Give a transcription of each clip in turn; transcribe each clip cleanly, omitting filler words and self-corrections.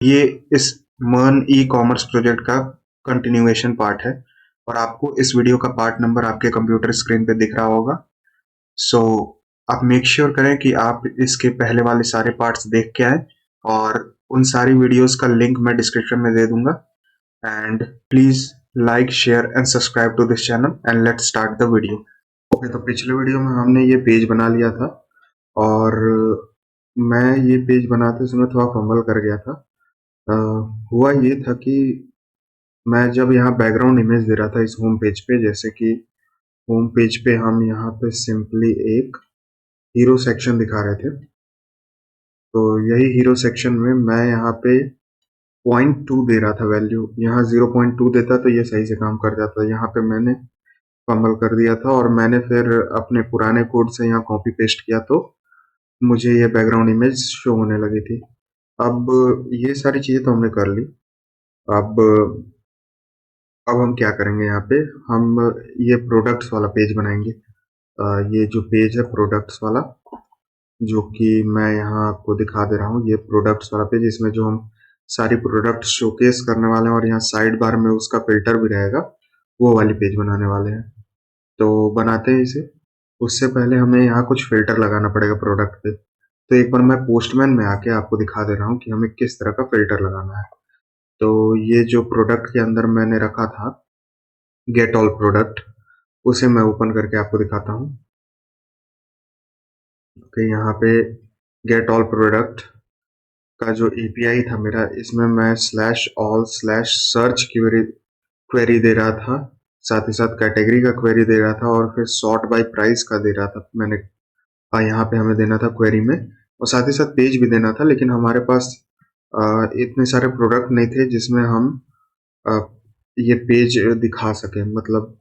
ये इस मर्न ई कॉमर्स प्रोजेक्ट का कंटिन्यूएशन पार्ट है और आपको इस वीडियो का पार्ट नंबर आपके कंप्यूटर स्क्रीन पे दिख रहा होगा। सो आप मेक श्योर करें कि आप इसके पहले वाले सारे पार्ट्स देख के आए और उन सारी वीडियोस का लिंक मैं डिस्क्रिप्शन में दे दूंगा। And please like share and subscribe to this channel and let's start the video. Okay, तो पिछले वीडियो में हमने ये पेज बना लिया था और मैं ये पेज बनाते समय थोड़ा फंबल कर गया था। हुआ ये था कि मैं जब यहाँ बैकग्राउंड इमेज दे रहा था इस होम पेज पे, जैसे कि होम पेज पे हम यहाँ पे सिंपली एक हीरो सेक्शन दिखा रहे थे, तो यही हीरो सेक्शन में मैं यहाँ पे 0.2 दे रहा था वैल्यू। यहाँ 0.2 देता तो ये सही से काम कर जाता। यहाँ पे मैंने फंबल कर दिया था और मैंने फिर अपने पुराने कोड से यहाँ कॉपी पेस्ट किया तो मुझे ये बैकग्राउंड इमेज शो होने लगी थी। अब ये सारी चीज़ें तो हमने कर ली। अब हम क्या करेंगे, यहाँ पे हम ये प्रोडक्ट्स वाला पेज बनाएंगे। ये जो पेज है प्रोडक्ट्स वाला, जो कि मैं यहाँ आपको दिखा दे रहा हूँ, ये प्रोडक्ट्स वाला पेज, इसमें जो हम सारी प्रोडक्ट्स शोकेस करने वाले हैं और यहाँ साइड बार में उसका फिल्टर भी रहेगा, वो वाली पेज बनाने वाले हैं। तो बनाते हैं इसे। उससे पहले हमें यहाँ कुछ फिल्टर लगाना पड़ेगा प्रोडक्ट पे। तो एक बार मैं पोस्टमैन में आके आपको दिखा दे रहा हूँ कि हमें किस तरह का फिल्टर लगाना है। तो ये जो प्रोडक्ट के अंदर मैंने रखा था गेट ऑल प्रोडक्ट, उसे मैं ओपन करके आपको दिखाता हूँ। तो यहाँ पे गेट ऑल प्रोडक्ट का जो एपीआई था मेरा, इसमें मैं /all/search क्वेरी दे रहा था, साथ ही साथ कैटेगरी का क्वेरी दे रहा था और फिर सॉर्ट बाय प्राइस का दे रहा था मैंने। यहाँ पे हमें देना था क्वेरी में, और साथ ही साथ पेज भी देना था, लेकिन हमारे पास इतने सारे प्रोडक्ट नहीं थे जिसमें हम ये पेज दिखा सके, मतलब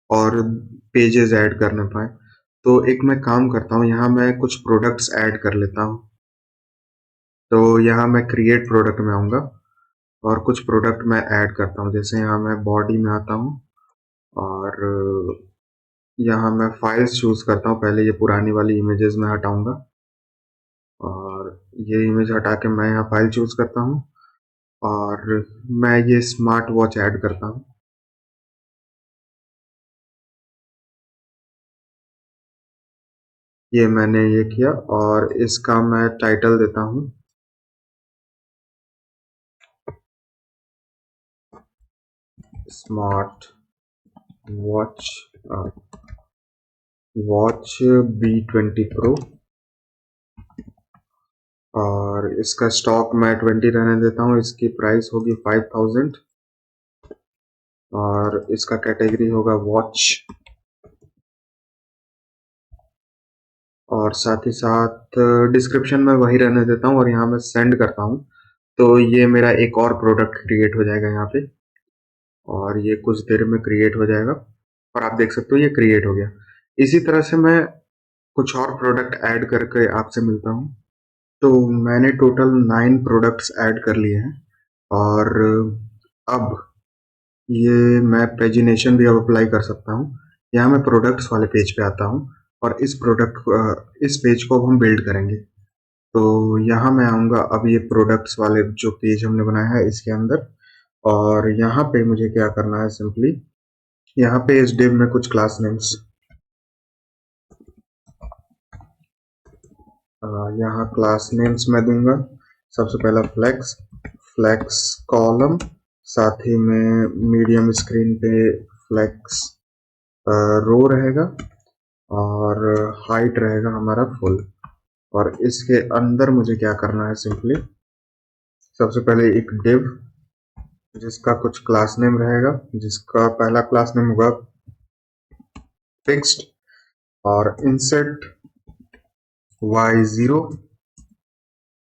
और पेजेस ऐड करने पाए। तो एक मैं काम करता हूँ, यहाँ मैं कुछ प्रोडक्ट्स ऐड कर लेता हूँ। तो यहाँ मैं क्रिएट प्रोडक्ट में आऊँगा और कुछ प्रोडक्ट मैं ऐड करता हूँ। जैसे यहाँ मैं बॉडी में आता हूँ और यहाँ मैं फाइल्स चूज करता हूँ। पहले ये पुरानी वाली इमेजेस में हटाऊंगा और ये इमेज हटा के मैं यहाँ फाइल चूज करता हूँ और मैं ये स्मार्ट वॉच ऐड करता हूँ। ये मैंने ये किया और इसका मैं टाइटल देता हूँ स्मार्ट वॉच B20 प्रो, और इसका स्टॉक मैं 20 रहने देता हूँ। इसकी प्राइस होगी 5000 और इसका कैटेगरी होगा वॉच, और साथ ही साथ डिस्क्रिप्शन में वही रहने देता हूँ और यहाँ मैं सेंड करता हूँ। तो ये मेरा एक और प्रोडक्ट क्रिएट हो जाएगा यहाँ पे, और ये कुछ देर में क्रिएट हो जाएगा और आप देख सकते हो ये क्रिएट हो गया। इसी तरह से मैं कुछ और प्रोडक्ट ऐड करके आपसे मिलता हूँ। तो मैंने टोटल 9 प्रोडक्ट्स ऐड कर लिए हैं और अब ये मैं पेजिनेशन भी अब अप्लाई कर सकता हूँ। यहाँ मैं प्रोडक्ट्स वाले पेज पे आता हूँ और इस पेज को अब हम बिल्ड करेंगे। तो यहाँ मैं आऊँगा अब ये प्रोडक्ट्स वाले जो पेज हमने बनाया है इसके अंदर, और यहाँ पे मुझे क्या करना है, सिंपली यहाँ पे इस div में कुछ क्लास नेम्स, यहाँ क्लास नेम्स मैं दूंगा। सबसे पहला फ्लेक्स कॉलम, साथ ही में मीडियम स्क्रीन पे फ्लेक्स रो रहेगा और हाइट रहेगा हमारा फुल। और इसके अंदर मुझे क्या करना है, सिंपली सबसे पहले एक div जिसका कुछ क्लास नेम रहेगा, जिसका पहला क्लास नेम होगा फिक्स्ड, और इंसेट y0,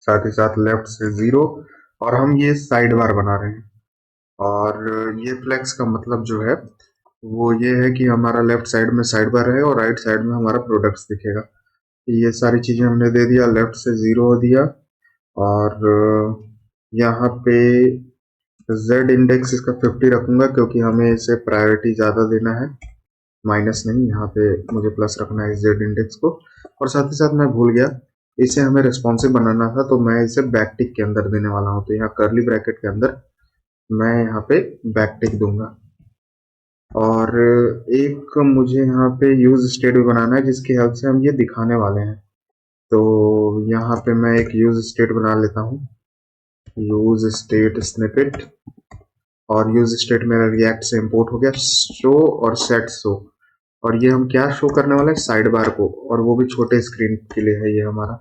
साथ ही साथ लेफ्ट से 0, और हम ये साइड बार बना रहे हैं। और ये फ्लेक्स का मतलब जो है वो ये है कि हमारा लेफ्ट साइड में साइड बार है और राइट साइड में हमारा प्रोडक्ट्स दिखेगा। ये सारी चीजें हमने दे दिया, लेफ्ट से 0 दिया, और यहाँ पे z इंडेक्स इसका 50 रखूंगा क्योंकि हमें इसे प्रायोरिटी ज्यादा देना है, माइनस नहीं, यहाँ पे मुझे प्लस रखना है z इंडेक्स को। और साथ ही साथ मैं भूल गया, इसे हमें रिस्पॉन्सिव बनाना था, तो मैं इसे बैकटिक के अंदर देने वाला हूँ। तो यहाँ कर्ली ब्रैकेट के अंदर मैं यहाँ पे बैकटिक दूंगा। और एक मुझे यहाँ पे यूज स्टेट भी बनाना है जिसकी हेल्प से हम ये दिखाने वाले हैं। तो यहाँ पे मैं एक यूज स्टेट बना लेता हूँ, यूज स्टेट स्निपेट। और यूज स्टेट मेरा रिएक्ट से इंपोर्ट हो गया, शो और सेट शो। और ये हम क्या शो करने वाले हैं, साइड बार को, और वो भी छोटे स्क्रीन के लिए है ये हमारा।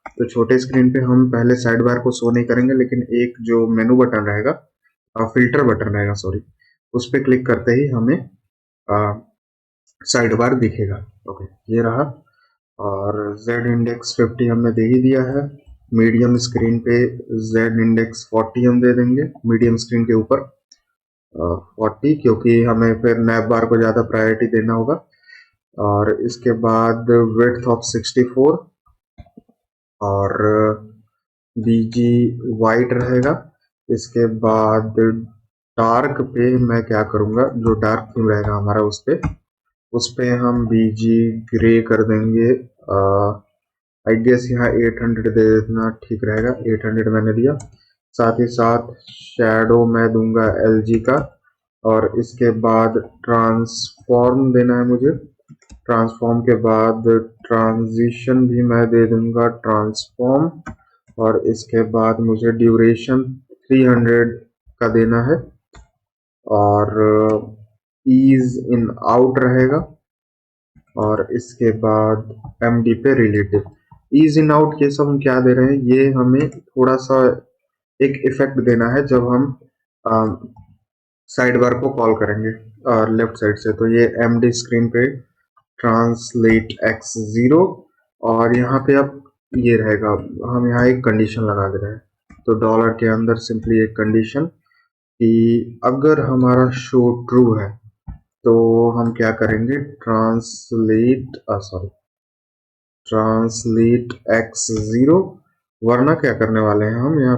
तो छोटे स्क्रीन पे हम पहले साइड बार को शो नहीं करेंगे, लेकिन एक जो मेनू बटन रहेगा, फिल्टर बटन रहेगा सॉरी, उस पर क्लिक करते ही हमें साइड बार दिखेगा। ओके, ये रहा। और z इंडेक्स 50 हमने दे ही दिया है। मीडियम स्क्रीन पे z इंडेक्स 40 हम दे देंगे, मीडियम स्क्रीन के ऊपर 40, क्योंकि हमें फिर नैप बार को ज़्यादा प्रायोरिटी देना होगा। और इसके बाद विड्थ ऑफ 64 और बीजी वाइट रहेगा। इसके बाद डार्क पे मैं क्या करूँगा, जो डार्क थीम रहेगा हमारा उस पे हम बीजी ग्रे कर देंगे। आई गेस यहाँ 800 दे देना ठीक रहेगा, 800 मैंने दिया। साथ ही साथ शैडो मैं दूंगा LG का। और इसके बाद ट्रांसफॉर्म देना है मुझे, ट्रांसफॉर्म के बाद ट्रांजिशन भी मैं दे दूंगा ट्रांसफॉर्म। और इसके बाद मुझे ड्यूरेशन 300 का देना है। और ईज इन आउट रहेगा। और इसके बाद MD पे रिलेटिव, ईज इन आउट, ये सब हम क्या दे रहे हैं, ये हमें थोड़ा सा एक इफेक्ट देना है जब हम साइड बार को कॉल करेंगे लेफ्ट साइड से। तो ये MD स्क्रीन पे ट्रांसलेट x0। और यहाँ पे अब ये रहेगा, हम यहाँ एक कंडीशन लगा दे रहे हैं। तो डॉलर के अंदर सिंपली एक कंडीशन कि अगर हमारा शो ट्रू है तो हम क्या करेंगे, ट्रांसलेट x0। वरना क्या करने वाले हैं हम यहाँ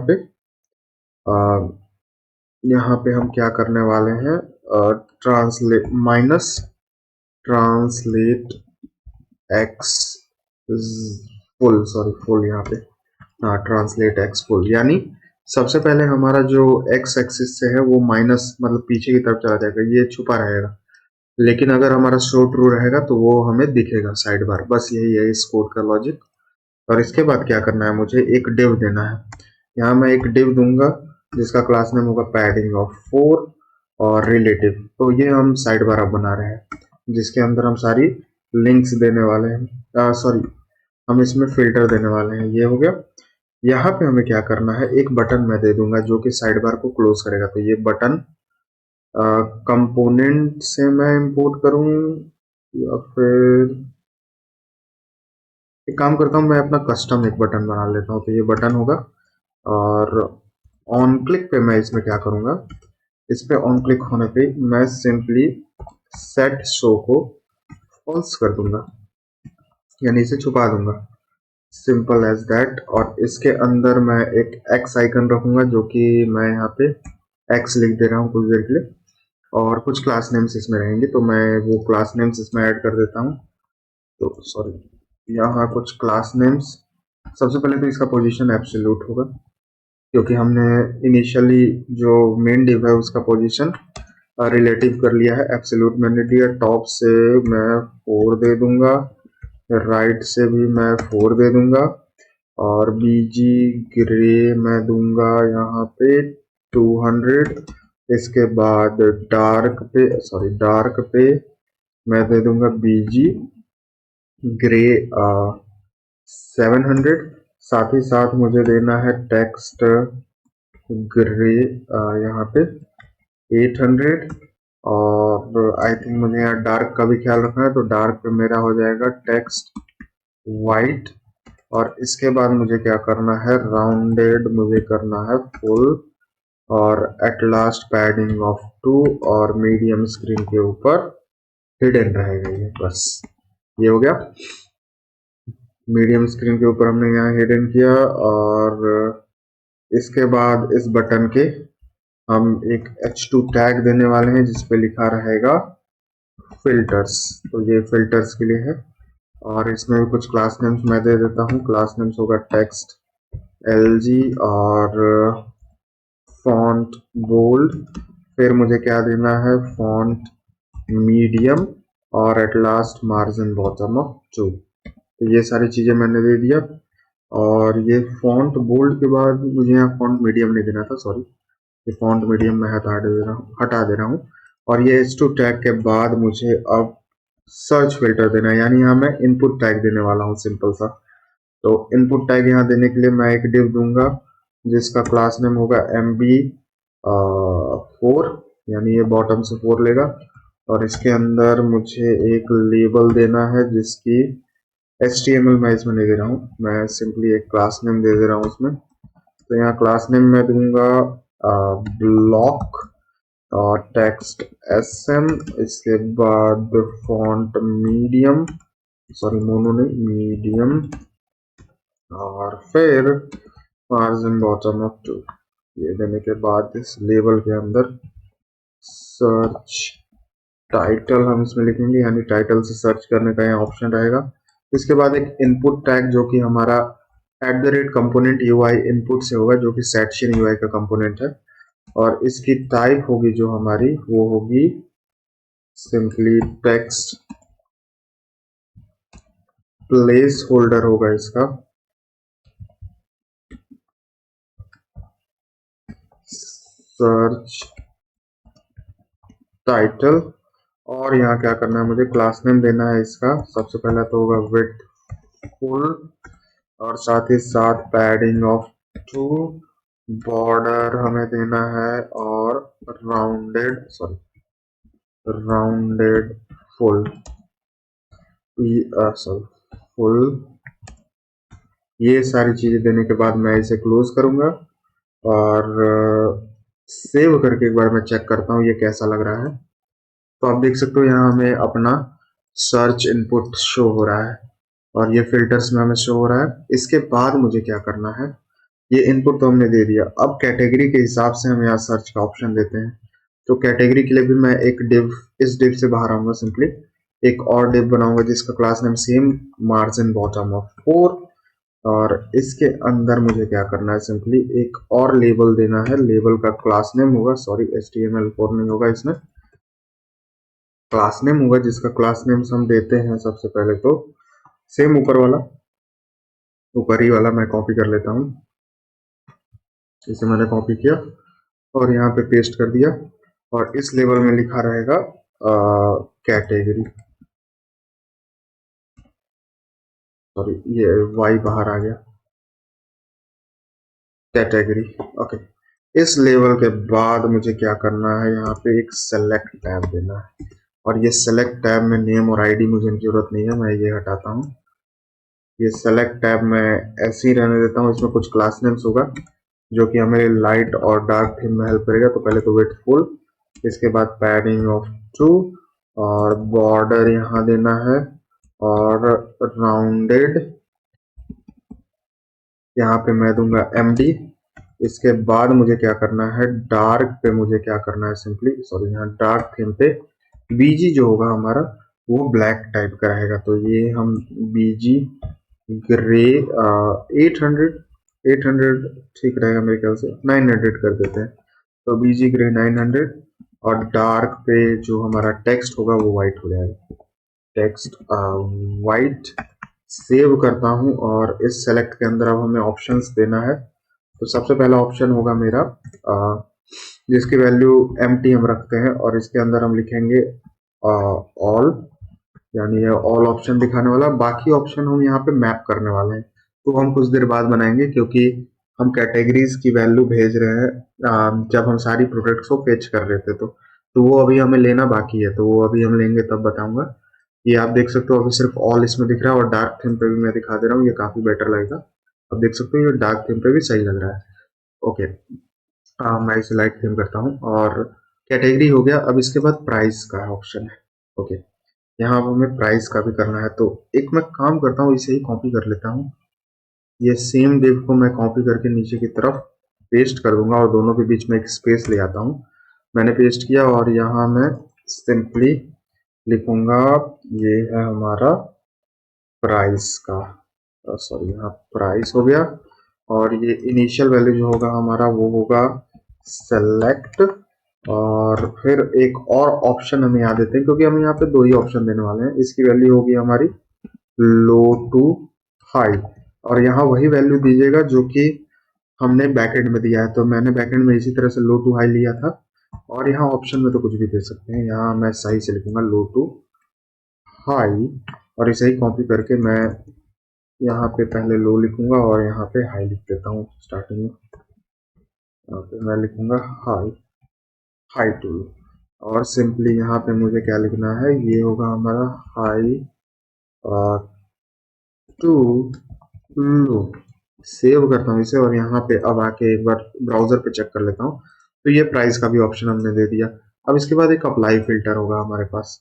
पे हम क्या करने वाले हैं, ट्रांसलेट x फुल यहाँ पे, हाँ ट्रांसलेट x फुल। यानी सबसे पहले हमारा जो x एक्सिस से है वो माइनस मतलब पीछे की तरफ चला जाएगा, ये छुपा रहेगा। लेकिन अगर हमारा शो ट्रू रहेगा तो वो हमें दिखेगा साइड बार। बस यही है इस कोड का लॉजिक। और इसके बाद क्या करना है, मुझे एक डिव देना है। यहाँ मैं एक डिव दूंगा जिसका क्लास नेम होगा पैडिंग ऑफ 4 और रिलेटिव। तो ये हम साइड बार अब बना रहे हैं जिसके अंदर हम सारी लिंक्स देने वाले हैं, हम इसमें फिल्टर देने वाले हैं। ये हो गया। यहाँ पे हमें क्या करना है, एक बटन मैं दे दूंगा जो कि साइड बार को क्लोज करेगा। तो ये बटन कंपोनेंट से मैं इंपोर्ट करूं, या फिर एक काम करता हूं, मैं अपना कस्टम एक बटन बना लेता हूं। तो ये बटन होगा और ऑन क्लिक पे मैं इसमें क्या करूंगा, इस पे ऑन क्लिक होने पे मैं सिंपली सेट शो को फॉल्स कर दूंगा, यानी इसे छुपा दूंगा, सिंपल एज दैट। और इसके अंदर मैं एक एक्स आइकन रखूंगा जो कि मैं यहाँ पे एक्स लिख दे रहा हूँ कुछ देर के लिए। और कुछ क्लास नेम्स इसमें रहेंगे तो मैं वो क्लास नेम्स इसमें ऐड कर देता हूँ। तो सॉरी, यहाँ कुछ क्लास नेम्स, सबसे पहले तो इसका पोजीशन एब्सोल्यूट होगा क्योंकि हमने इनिशियली जो मेन डिव है उसका पोजीशन रिलेटिव कर लिया है। एब्सोल्यूट मैंने दिया, टॉप से मैं 4 दे दूंगा, राइट से भी मैं 4 दे दूंगा। और बीजी ग्रे मैं दूंगा यहाँ पे 200। इसके बाद डार्क पे मैं दे दूंगा बीजी ग्रे 700। साथ ही साथ मुझे देना है टेक्स्ट ग्रे यहाँ पे 800। और आई थिंक मुझे यहाँ डार्क का भी ख्याल रखना है, तो डार्क पे मेरा हो जाएगा टेक्स्ट वाइट। और इसके बाद मुझे क्या करना है, राउंडेड मुझे करना है फुल। और एट लास्ट पैडिंग ऑफ 2 और मीडियम स्क्रीन के ऊपर हिडन रहेगा ये, बस ये हो गया। मीडियम स्क्रीन के ऊपर हमने यहाँ हिडन किया। और इसके बाद इस बटन के हम एक H2 टैग देने वाले हैं जिसपे लिखा रहेगा फिल्टर्स। तो ये फिल्टर्स के लिए है। और इसमें भी कुछ क्लास नेम्स मैं दे देता हूँ। क्लास नेम्स होगा टेक्स्ट LG और फॉन्ट बोल्ड। फिर मुझे क्या देना है, फॉन्ट मीडियम और at last margin bottom of 2। तो ये सारी चीजें मैंने दे दिया। और ये फॉन्ट बोल्ड के बाद मुझे यहाँ फॉन्ट मीडियम नहीं देना था, सॉरी, ये फॉन्ट मीडियम मैं हटा दे रहा हूँ। और ये H2 टैग के बाद मुझे अब सर्च फिल्टर देना है, यानी यहाँ मैं इनपुट टैग देने वाला हूँ सिंपल सा। तो इनपुट टैग यहाँ देने के लिए मैं एक डिव दूंगा जिसका क्लास नेम होगा MB4, यानी ये बॉटम से 4 लेगा। और इसके अंदर मुझे एक लेबल देना है जिसकी HTML मैं इसमें नहीं दे रहा हूँ, मैं सिंपली एक क्लास नेम दे दे रहा हूँ उसमें। तो यहाँ क्लास नेम मैं दूंगा ब्लॉक और टेक्स्ट SM, इसके बाद फॉन्ट मीडियम, सॉरी मोनो नहीं मीडियम, और फिर मार्जिन बॉटम ऑफ 2। ये देने के बाद इस लेबल के अंदर सर्च टाइटल हम इसमें लिखेंगे, यानी टाइटल से सर्च करने का यहाँ ऑप्शन रहेगा। इसके बाद एक इनपुट टैग जो कि हमारा @component UI इनपुट से होगा, जो कि सेक्शन UI का कंपोनेंट है। और इसकी टाइप होगी जो हमारी, वो होगी सिंपली टेक्स्ट, प्लेस होल्डर होगा इसका, सर्च टाइटल। और यहाँ क्या करना है, मुझे क्लास नेम देना है इसका। सबसे पहला तो होगा विड्थ फुल और साथ ही साथ पैडिंग ऑफ 2, बॉर्डर हमें देना है और rounded, sorry rounded full, sorry full. ये सारी चीजें देने के बाद मैं इसे क्लोज करूंगा और सेव करके एक बार मैं चेक करता हूँ ये कैसा लग रहा है। तो आप देख सकते हो यहाँ हमें अपना सर्च इनपुट शो हो रहा है और ये फिल्टर्स में हमें शो हो रहा है। इसके बाद मुझे क्या करना है, ये इनपुट तो हमने दे दिया, अब कैटेगरी के हिसाब से हम यहाँ सर्च का ऑप्शन देते हैं। तो कैटेगरी के लिए भी मैं एक डिव, इस डिव से बाहर आऊंगा, सिंपली एक और डिव बनाऊंगा जिसका class name same margin bottom of 4। और इसके अंदर मुझे क्या करना है, सिंपली एक और लेबल देना है। लेबल का क्लास नेम होगा, सॉरी HTML4 नहीं होगा इसमें, क्लास नेम होगा, जिसका क्लास नेम हम देते हैं सबसे पहले तो सेम ऊपर वाला, ऊपर ही वाला मैं कॉपी कर लेता हूँ। इसे मैंने कॉपी किया और यहाँ पे पेस्ट कर दिया और इस लेवल में लिखा रहेगा कैटेगरी, सॉरी ये वाई बाहर आ गया, कैटेगरी। ओके, इस लेवल के बाद मुझे क्या करना है, यहाँ पे एक सेलेक्ट टैब देना है। और ये सेलेक्ट टैब में नेम और आईडी मुझे जरूरत नहीं है, मैं ये हटाता हूँ। ये सेलेक्ट टैब मैं ऐसे ही रहने देता हूँ। इसमें कुछ क्लास नेम्स होगा जो कि हमें लाइट और डार्क थीम में हेल्प करेगा। तो पहले तो विड्थफुल, इसके बाद पैडिंग ऑफ 2 और बॉर्डर यहाँ देना है और राउंडेड, यहाँ पे मैं दूंगा MD। इसके बाद मुझे क्या करना है, डार्क पे मुझे क्या करना है, सिंपली सॉरी यहाँ डार्क थीम पे BG जो होगा हमारा वो ब्लैक टाइप का रहेगा। तो ये हम BG ग्रे 800 ठीक रहेगा मेरे ख्याल से, 900 कर देते हैं। तो BG ग्रे 900 और डार्क पे जो हमारा टेक्स्ट होगा वो व्हाइट हो जाएगा, टेक्स्ट व्हाइट। सेव करता हूँ और इस सेलेक्ट के अंदर अब हमें ऑप्शंस देना है। तो सबसे पहला ऑप्शन होगा मेरा जिसकी वैल्यू empty हम रखते हैं और इसके अंदर हम लिखेंगे ऑल, यानी ये ऑल ऑप्शन दिखाने वाला। बाकी ऑप्शन हम यहाँ पे मैप करने वाले हैं, तो हम कुछ देर बाद बनाएंगे क्योंकि हम कैटेगरीज की वैल्यू भेज रहे हैं जब हम सारी प्रोडक्ट्स को फेच कर रहे थे। तो वो अभी हमें लेना बाकी है, तो वो अभी हम लेंगे तब बताऊंगा। ये आप देख सकते हो अभी सिर्फ ऑल इसमें दिख रहा है और डार्क थीम पे भी मैं दिखा दे रहा हूँ, ये काफी बेटर लगेगा। अब देख सकते हो ये डार्क थीम पे भी सही लग रहा है। ओके, मैं इसे लाइट थीम करता हूँ और कैटेगरी हो गया। अब इसके बाद प्राइस का ऑप्शन है। ओके, यहाँ अब हमें प्राइस का भी करना है, तो एक मैं काम करता हूँ, इसे ही कॉपी कर लेता हूँ। ये सेम डिव को मैं कॉपी करके नीचे की तरफ पेस्ट कर दूंगा और दोनों के बीच में एक स्पेस ले आता हूँ। मैंने पेस्ट किया और यहाँ मैं सिंपली लिखूंगा ये है हमारा प्राइस का, सॉरी यहाँ प्राइस हो गया, और ये इनिशियल वैल्यू जो होगा हमारा वो होगा सेलेक्ट, और फिर एक और ऑप्शन हमें यहाँ देते हैं क्योंकि हम यहाँ पे दो ही ऑप्शन देने वाले हैं। इसकी वैल्यू होगी हमारी लो टू हाई, और यहाँ वही वैल्यू दीजिएगा जो कि हमने बैकएंड में दिया है। तो मैंने बैकएंड में इसी तरह से लो टू हाई लिया था, और यहाँ ऑप्शन में तो कुछ भी दे सकते हैं। यहाँ मैं सही से लिखूंगा लो टू हाई, और इसे ही कॉपी करके मैं यहाँ पे पहले लो लिखूंगा और यहाँ पे हाई लिख देता हूँ स्टार्टिंग में। यहाँ पे मैं लिखूंगा हाई, हाई टू लो, और सिंपली यहाँ पे मुझे क्या लिखना है, ये होगा हमारा हाई टू लो। सेव करता हूँ इसे, और यहाँ पे अब आके एक बार ब्राउजर पे चेक कर लेता हूँ। तो ये प्राइस का भी ऑप्शन हमने दे दिया। अब इसके बाद एक अप्लाई फिल्टर होगा हमारे पास,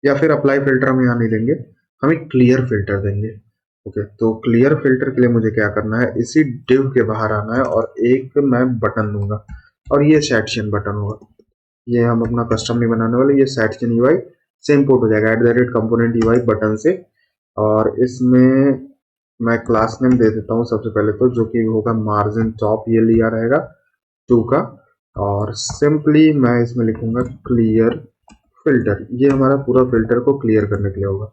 या फिर अप्लाई फिल्टर हम यहाँ नहीं देंगे, हम एक क्लियर फिल्टर देंगे। ओके, तो क्लियर फिल्टर के लिए मुझे क्या करना है, इसी डिव के बाहर आना है और एक मैं बटन दूंगा, और ये सेक्शन बटन होगा। ये हम अपना कस्टम नहीं बनाने वाले, ये सेक्शन यूआई से इंपोर्ट हो जाएगा @component ui बटन से। और इसमें मैं क्लास नेम दे देता हूँ सबसे पहले तो, जो कि होगा मार्जिन टॉप, ये लिया रहेगा 2 का, और सिंपली मैं इसमें लिखूंगा क्लियर फिल्टर। ये हमारा पूरा फिल्टर को क्लियर करने के लिए होगा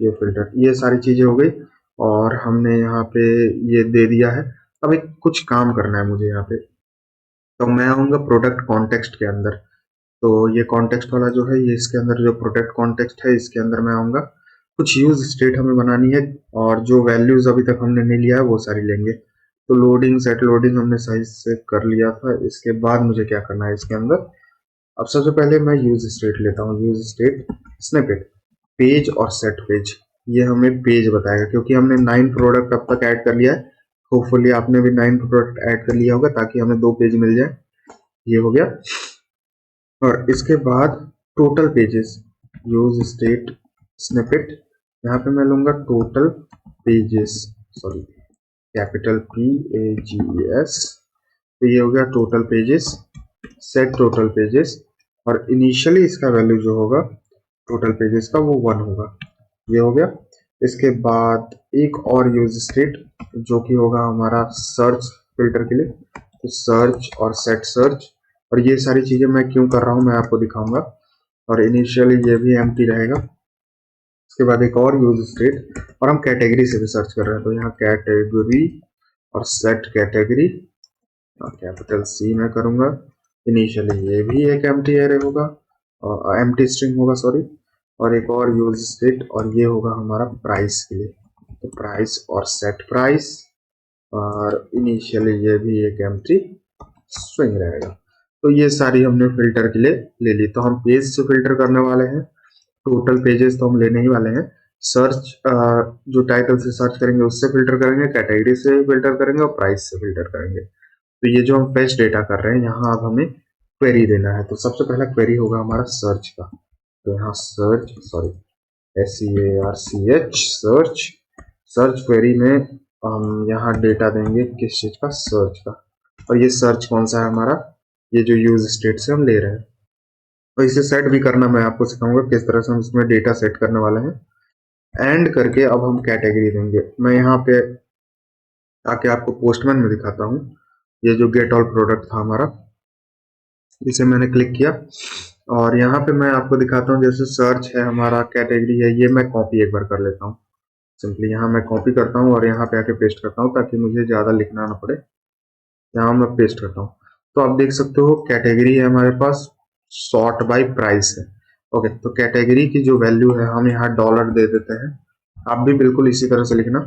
ये फिल्टर। ये सारी चीजें हो गई, और हमने यहाँ पे ये दे दिया है। अब एक कुछ काम करना है मुझे यहाँ पे, तो मैं आऊंगा प्रोडक्ट कॉन्टेक्स्ट के अंदर। तो ये कॉन्टेक्स्ट वाला जो है, ये इसके अंदर जो प्रोडक्ट कॉन्टेक्स्ट है, इसके अंदर मैं आऊंगा। कुछ यूज स्टेट हमें बनानी है, और जो वैल्यूज अभी तक हमने नहीं लिया है वो सारी लेंगे। तो लोडिंग सेट लोडिंग हमने सही से कर लिया था। इसके बाद मुझे क्या करना है इसके अंदर, अब सबसे पहले मैं यूज स्टेट लेता हूँ, यूज स्टेट स्निपेट पेज और सेट पेज। ये हमें पेज बताएगा क्योंकि हमने 9 प्रोडक्ट अब तक ऐड कर लिया है। होपफुली आपने भी 9 प्रोडक्ट ऐड कर लिया होगा ताकि हमें 2 पेज मिल जाए। ये हो गया, और इसके बाद total pages, use state snippet, यहाँ पे मैं लूंगा total pages, sorry capital PAGES। तो ये हो गया total pages, set total pages, और इनिशियली इसका वैल्यू जो होगा टोटल पेजेस का वो 1 होगा। ये हो गया। इसके बाद एक और यूज स्टेट जो कि होगा हमारा सर्च फिल्टर के लिए, तो सर्च और सेट सर्च, और ये सारी चीजें मैं क्यों कर रहा हूँ मैं आपको दिखाऊंगा। और इनिशियली ये भी एम्प्टी रहेगा। इसके बाद एक और यूज स्टेट, और हम कैटेगरी से भी सर्च कर रहे हैं, तो यहाँ कैटेगरी और सेट कैटेगरी, कैपिटल C में करूंगा। इनिशियली ये भी एक एम्प्टी एरे होगा, एम्प्टी स्ट्रिंग होगा सॉरी, और एक और यूज स्टेट, और ये होगा हमारा प्राइस के लिए, तो प्राइस और सेट प्राइस, और इनिशियली ये भी एक एम्प्टी स्ट्रिंग रहेगा। तो ये सारी हमने फिल्टर के लिए ले ली। तो हम पेज से फिल्टर करने वाले हैं, टोटल पेजेस तो हम लेने ही वाले हैं। सर्च जो टाइटल से सर्च करेंगे उससे फिल्टर करेंगे, कैटेगरी से फिल्टर करेंगे, और प्राइस से फिल्टर करेंगे। तो ये जो हम फेच डेटा कर रहे हैं, यहाँ अब हमें क्वेरी देना है। तो सबसे पहला क्वेरी होगा हमारा सर्च का, तो यहाँ search, sorry SEARCH search, search query में हम यहाँ डेटा देंगे किस चीज का, सर्च का। और ये सर्च कौन सा है हमारा, ये जो यूज स्टेट से हम ले रहे हैं। तो इसे सेट भी करना मैं आपको सिखाऊंगा किस तरह से हम इसमें डेटा सेट करने वाले हैं। एंड करके अब हम कैटेगरी देंगे। मैं यहाँ पे आके आपको पोस्टमैन में दिखाता हूँ। ये जो गेट ऑल प्रोडक्ट था हमारा, इसे मैंने क्लिक किया, और यहाँ पे मैं आपको दिखाता हूँ। जैसे सर्च है हमारा, कैटेगरी है, ये मैं कॉपी एक बार कर लेता हूँ। सिंपली यहाँ मैं कॉपी करता हूँ और यहाँ पे आके पेस्ट करता हूँ ताकि मुझे ज़्यादा लिखना ना पड़े। यहाँ मैं पेस्ट करता हूँ, तो आप देख सकते हो कैटेगरी है हमारे पास, सॉर्ट बाय प्राइस है। ओके, तो कैटेगरी की जो वैल्यू है हम यहाँ डॉलर दे देते हैं। आप भी बिल्कुल इसी तरह से लिखना,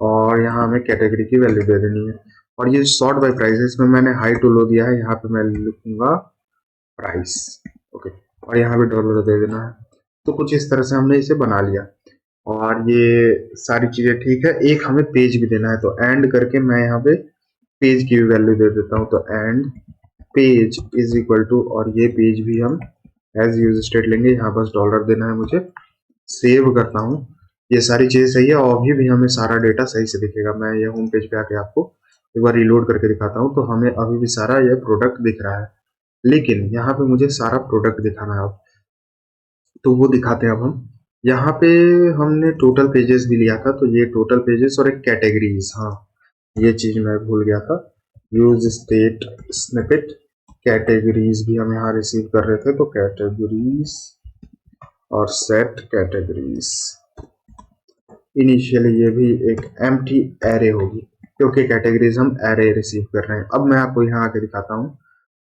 और यहाँ हमें कैटेगरी की वैल्यू दे देनी है। और ये सॉर्ट बाय प्राइस है, इसमें मैंने हाई टू लो दिया है, यहाँ पे मैं लिखूंगा प्राइस। ओके, और यहाँ पे डॉलर दे देना है। तो कुछ इस तरह से हमने इसे बना लिया, और ये सारी चीजें ठीक है। एक हमें पेज भी देना है, तो एंड करके मैं यहाँ पे पेज की भी वैल्यू दे देता हूँ। तो end page is equal to, और ये पेज भी हम एज यूज स्टेट लेंगे, यहाँ बस डॉलर देना है मुझे। सेव करता हूँ, ये सारी चीजें सही है, और अभी भी हमें सारा डेटा सही से दिखेगा। मैं ये होम पेज पे आके आपको एक बार रिलोड करके दिखाता हूँ, तो हमें अभी भी सारा ये प्रोडक्ट दिख रहा है। लेकिन यहाँ पे मुझे सारा प्रोडक्ट दिखाना है अब, तो वो दिखाते हैं अब हम। यहाँ पे हमने टोटल पेजेस भी लिया था, तो ये टोटल पेजेस और एक कैटेगरीज, हाँ ये चीज मैं भूल गया था। यूज स्टेट स्निपेट कैटेगरीज भी हम यहाँ रिसीव कर रहे थे, तो कैटेगरीज और सेट कैटेगरीज। इनिशियली ये भी एक एम्प्टी एरे होगी क्योंकि कैटेगरीज हम एरे रिसीव कर रहे हैं। अब मैं आपको यहाँ आके दिखाता हूँ,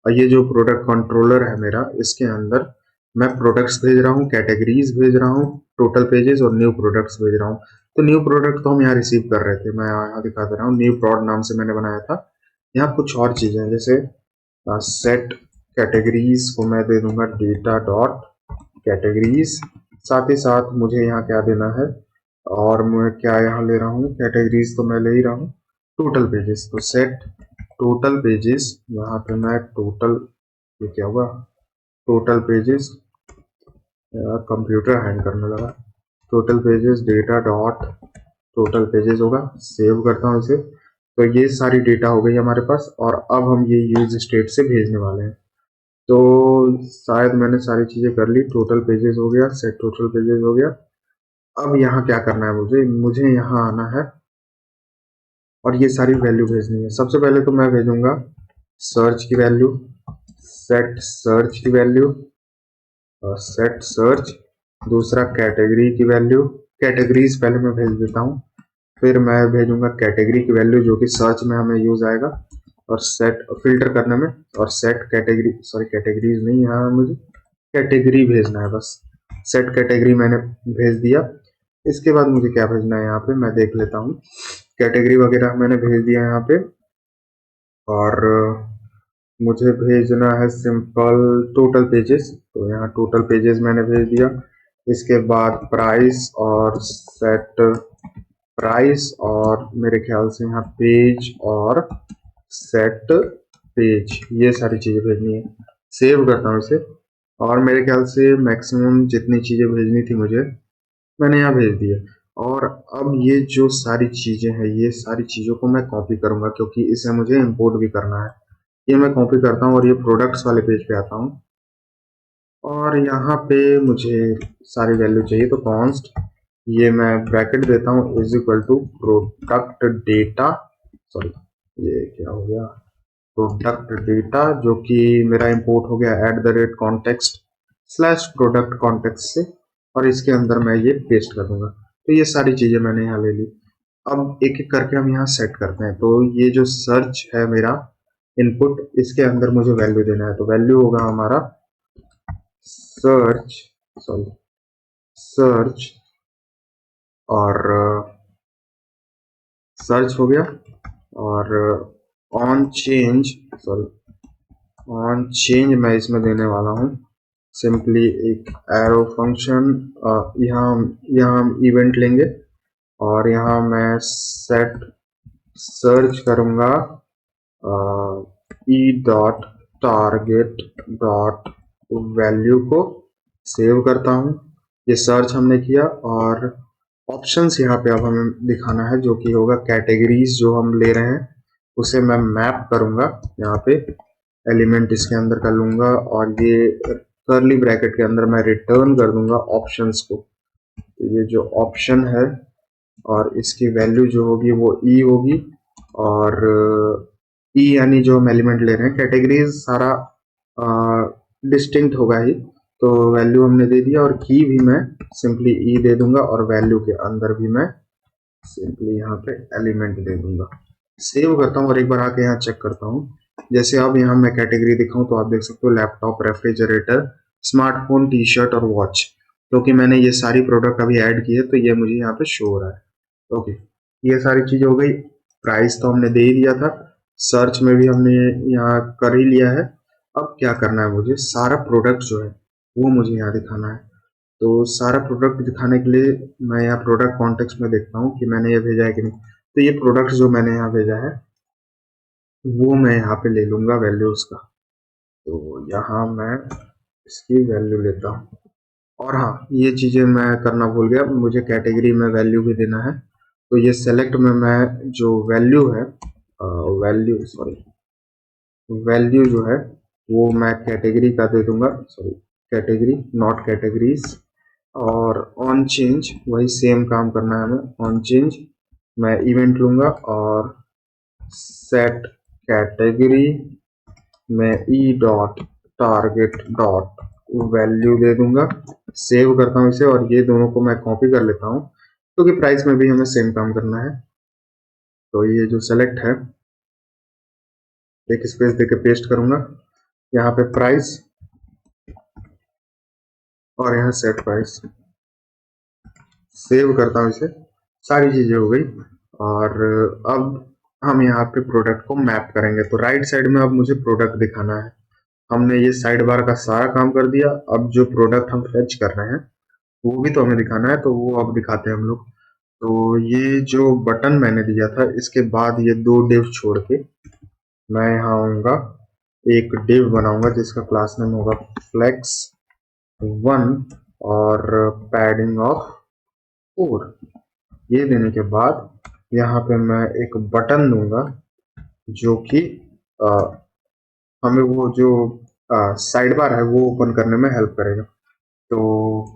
और ये जो प्रोडक्ट कंट्रोलर है मेरा, इसके अंदर मैं प्रोडक्ट्स भेज रहा हूँ, कैटेगरीज भेज रहा हूँ, टोटल पेजेस और न्यू प्रोडक्ट्स भेज रहा हूँ। तो न्यू प्रोडक्ट तो हम यहाँ रिसीव कर रहे थे, मैं यहाँ दिखा दे रहा हूँ, न्यू प्रोड नाम से मैंने बनाया था। यहाँ कुछ और चीजें हैं, जैसे सेट कैटेगरीज को मैं दे दूंगा डेटा डॉट कैटेगरीज। साथ ही साथ मुझे यहाँ क्या देना है, और मैं क्या यहाँ ले रहा हूँ, कैटेगरीज तो मैं ले ही रहा हूँ, टोटल पेजेस। तो सेट टोटल पेजेस, यहाँ पे मैं टोटल, ये क्या हुआ, टोटल पेजेस, यार कंप्यूटर हैंग करने लगा। Total pages data dot total pages होगा, सेव करता हूँ इसे। तो ये सारी डेटा हो गई हमारे पास, और अब हम ये यूज स्टेट से भेजने वाले हैं। तो शायद मैंने सारी चीजें कर ली, टोटल पेजेस हो गया, सेट टोटल पेजेस हो गया। अब यहाँ क्या करना है, मुझे मुझे यहाँ आना है और ये सारी वैल्यू भेजनी है। सबसे पहले तो मैं भेजूंगा सर्च की वैल्यू, सेट सर्च की वैल्यू, सेट सर्च। दूसरा कैटेगरी की वैल्यू, कैटेगरीज पहले मैं भेज देता हूँ, फिर मैं भेजूंगा कैटेगरी की वैल्यू जो कि सर्च में हमें यूज आएगा और सेट फिल्टर करने में, और सेट कैटेगरी, सॉरी कैटेगरीज नहीं, यहाँ मुझे कैटेगरी भेजना है बस। सेट कैटेगरी मैंने भेज दिया। इसके बाद मुझे क्या भेजना है, यहाँ पे मैं देख लेता हूँ। कैटेगरी वगैरह मैंने भेज दिया यहाँ पे, और मुझे भेजना है सिंपल टोटल पेजेस, तो यहाँ टोटल पेजेस मैंने भेज दिया। इसके बाद प्राइस और सेट प्राइस, और मेरे ख्याल से यहाँ पेज और सेट पेज, ये सारी चीजें भेजनी है। सेव करता हूँ इसे, और मेरे ख्याल से मैक्सिमम जितनी चीजें भेजनी थी मुझे, मैंने यहाँ भेज दिए। और अब ये जो सारी चीजें हैं, ये सारी चीजों को मैं कॉपी करूंगा क्योंकि इसे मुझे इंपोर्ट भी करना है। ये मैं कॉपी करता हूँ और ये प्रोडक्ट्स वाले पेज पे आता हूँ, और यहाँ पे मुझे सारी वैल्यू चाहिए, तो कॉन्स्ट, ये मैं ब्रैकेट देता हूँ, is equal to product data, sorry ये क्या हो गया, प्रोडक्ट डेटा, जो कि मेरा इंपोर्ट हो गया at the rate context slash product context से, और इसके अंदर मैं ये पेस्ट कर दूंगा। तो ये सारी चीजें मैंने यहाँ ले ली। अब एक एक करके हम यहाँ सेट करते हैं। तो ये जो सर्च है मेरा इनपुट, इसके अंदर मुझे वैल्यू देना है, तो वैल्यू होगा हमारा सर्च, सॉरी सर्च, और सर्च हो गया, और on change, sorry on change मैं इसमें देने वाला हूँ सिंपली एक एरो फंक्शन। यहाँ हम इवेंट लेंगे, और यहाँ मैं सेट सर्च करूँगा ई डॉट टारगेट डॉट वैल्यू को, सेव करता हूँ। ये सर्च हमने किया, और ऑप्शंस यहाँ पे अब हमें दिखाना है, जो कि होगा कैटेगरीज जो हम ले रहे हैं उसे मैं मैप करूँगा यहाँ पे, एलिमेंट इसके अंदर कर लूँगा, और ये करली ब्रैकेट के अंदर मैं रिटर्न कर दूंगा ऑप्शंस को। तो ये जो ऑप्शन है, और इसकी वैल्यू जो होगी वो ई होगी, और ई यानी जो हम एलिमेंट ले रहे हैं, कैटेगरीज सारा डिस्टिंक्ट होगा ही। तो वैल्यू हमने दे दिया, और की भी मैं सिंपली ई दे दूंगा, और वैल्यू के अंदर भी मैं सिंपली यहाँ पे एलिमेंट दे दूंगा। सेव करता हूँ और एक बार आके यहाँ चेक करता हूँ। जैसे अब यहाँ मैं कैटेगरी दिखाऊं तो आप देख सकते हो laptop, refrigerator, smartphone, T shirt और वॉच, क्योंकि मैंने ये सारी प्रोडक्ट अभी ऐड की है तो ये मुझे यहाँ पे शो हो रहा है। ओके, ये सारी चीज हो गई। प्राइस तो हमने दे ही दिया था, सर्च में भी हमने यहाँ कर ही लिया है। अब क्या करना है, मुझे सारा प्रोडक्ट जो है वो मुझे यहाँ दिखाना है। तो सारा प्रोडक्ट दिखाने के लिए मैं यहाँ प्रोडक्ट कॉन्टेक्स्ट में देखता हूँ कि मैंने ये भेजा है कि नहीं। तो ये प्रोडक्ट जो मैंने यहाँ भेजा है वो मैं यहाँ पे ले लूंगा वैल्यूज का। तो यहाँ मैं इसकी वैल्यू लेता हूँ, और हाँ ये चीजें मैं करना भूल गया, मुझे कैटेगरी में वैल्यू भी देना है। तो ये सेलेक्ट में मैं जो वैल्यू है, वैल्यू जो है वो मैं कैटेगरी का दे दूंगा, सॉरी कैटेगरी नॉट कैटेगरीज, और ऑन चेंज वही सेम काम करना है हमें। ऑन चेंज मैं इवेंट लूंगा और सेट कैटेगरी में e dot target dot value दे दूंगा। सेव करता हूँ इसे और ये दोनों को मैं कॉपी कर लेता हूँ क्योंकि प्राइस में भी हमें सेम काम करना है। तो ये जो सेलेक्ट है एक स्पेस देके पेस्ट करूंगा यहाँ पे प्राइस और यहाँ सेट प्राइस। सेव करता हूँ इसे, सारी चीजें हो गई। और अब हम यहाँ पे प्रोडक्ट को मैप करेंगे। तो राइट साइड में अब मुझे प्रोडक्ट दिखाना है। हमने ये साइड बार का सारा काम कर दिया। अब जो प्रोडक्ट हम फेच कर रहे हैं वो भी तो हमें दिखाना है, तो वो अब दिखाते हैं हम लोग। तो ये जो बटन मैंने दिया था इसके बाद ये दो डिव छोड़ के मैं यहाँ आऊंगा, एक डिव बनाऊंगा जिसका क्लास नेम होगा फ्लेक्स 1 और पैडिंग ऑफ 4। ये देने के बाद यहाँ पे मैं एक बटन दूंगा जो कि हमें वो जो साइड बार है वो ओपन करने में हेल्प करेगा। तो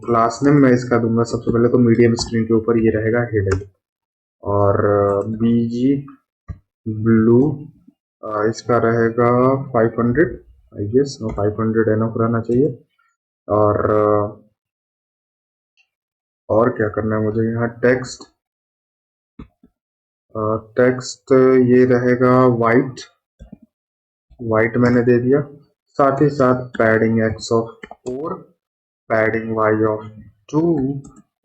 क्लास नेम मैं इसका दूंगा सबसे पहले तो मीडियम स्क्रीन के ऊपर ये रहेगा हेडर और बीजी ब्लू इसका रहेगा 500 आई गेस। 500 एनफ रहना चाहिए। और क्या करना है मुझे यहाँ टेक्स्ट ये रहेगा वाइट मैंने दे दिया। साथ ही साथ padding x of 4, padding y of 2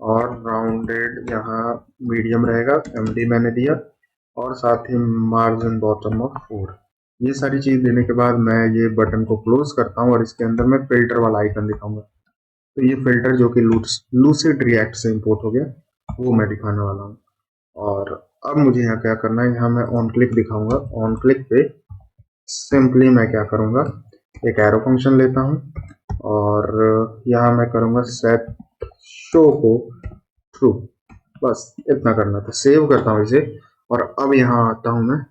और राउंडेड यहाँ मीडियम रहेगा md मैंने दिया और साथ ही मार्जिन बॉटम ऑफ 4। ये सारी चीज देने के बाद मैं ये बटन को क्लोज करता हूँ और इसके अंदर मैं फिल्टर वाला आइकन दिखाऊंगा। तो ये फिल्टर जो कि लूसिड रिएक्ट से इंपोर्ट हो गया वो मैं दिखाने वाला हूँ। और अब मुझे यहाँ क्या करना है, यहाँ मैं ऑन क्लिक दिखाऊंगा। ऑन क्लिक पे सिंपली मैं क्या करूँगा, एक एरो फंक्शन लेता हूँ और यहाँ मैं करूँगा सेट शो को ट्रू। बस इतना करना था। सेव करता हूँ इसे और अब यहाँ आता हूँ मैं।